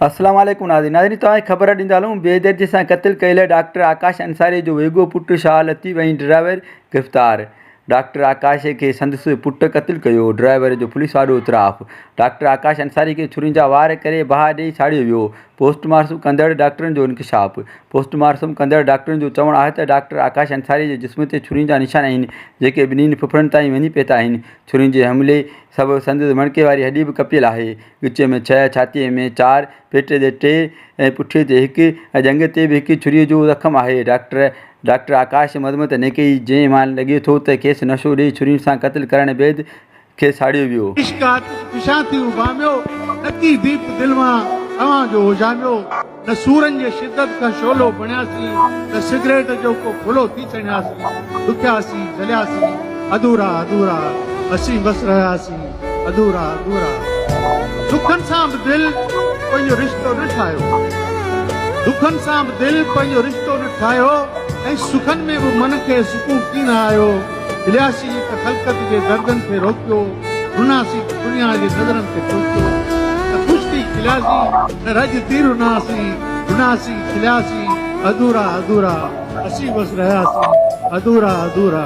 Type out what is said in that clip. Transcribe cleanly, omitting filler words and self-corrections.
अस्सलाम वालेकुम नाज़रीन तव्हांखे ख़बर ॾींदा हलूं बेदर्दी सां क़त्ल कयल डॉक्टर आकाश अंसारी जो वेझो पुटु शाह लतीफ़ ऐं ड्राइवर गिरफ़्तार। डॉक्टर आकाश खे संदसि पुटु क़त्ल कयो, ड्राइवर जो पुलिस वाॾो इतराफ़। डॉक्टर आकाश अंसारी खे छुरियुनि जा वार करे बाहि ॾेई साड़ियो वियो। पोस्टमार्टम कंदड़ डॉक्टरनि जो इंकशाफ़। पोस्टमार्टम कंदड़ डॉक्टरनि जो चवणु आहे त डॉक्टर आकाश अंसारी जे जिस्म ते छुरियुनि जा निशान आहिनि, जेके ॿिन्हिनि फुफड़नि ताईं वञी पहुता आहिनि। छुरियुनि जे हमले सबबि संदसि मणके वारी हॾी बि कपियल आहे। विच में 6, छातीअ में 4, पेट ते 3 ऐं पुठीअ ते 1 ऐं ॼंघ ते बि 1 छुरीअ जो ज़ख़्म आहे। डॉक्टर आकाश मज़मत न कई, जंहिं मां लॻे थो त खेसि नशो ॾेई छुरियुनि सां क़त्ल करण बैदि खेसि साड़ियो वियो। न सूरन जे शिद्दत का शोलो बणियासीं, न सिगरेट जो को फुलो थी चढ़ियासीं। दुखियासीं, जलियासीं, अधूरा अधूरा असीं बस रहियासीं, अधूरा अधूरा। दुखनि सां बि दिलि पंहिंजो रिश्तो न ठाहियो, दुखनि सां बि दिलि पंहिंजो रिश्तो न ठाहियो, ऐं सुखनि में बि मन खे सुकून कीन आयो। हिलियासीं त ख़ल्क़त जे दर्दनि खे रोकियो, रुनासीं त दुनिया जे नज़रनि खे टोकियो। न ख़ुशि थी खिलियासीं, न रज थी रुनासीं, रुनासीं खिलियासीं, अधूरा अधूरा असीं बस रहियासीं, अधूरा अधूरा।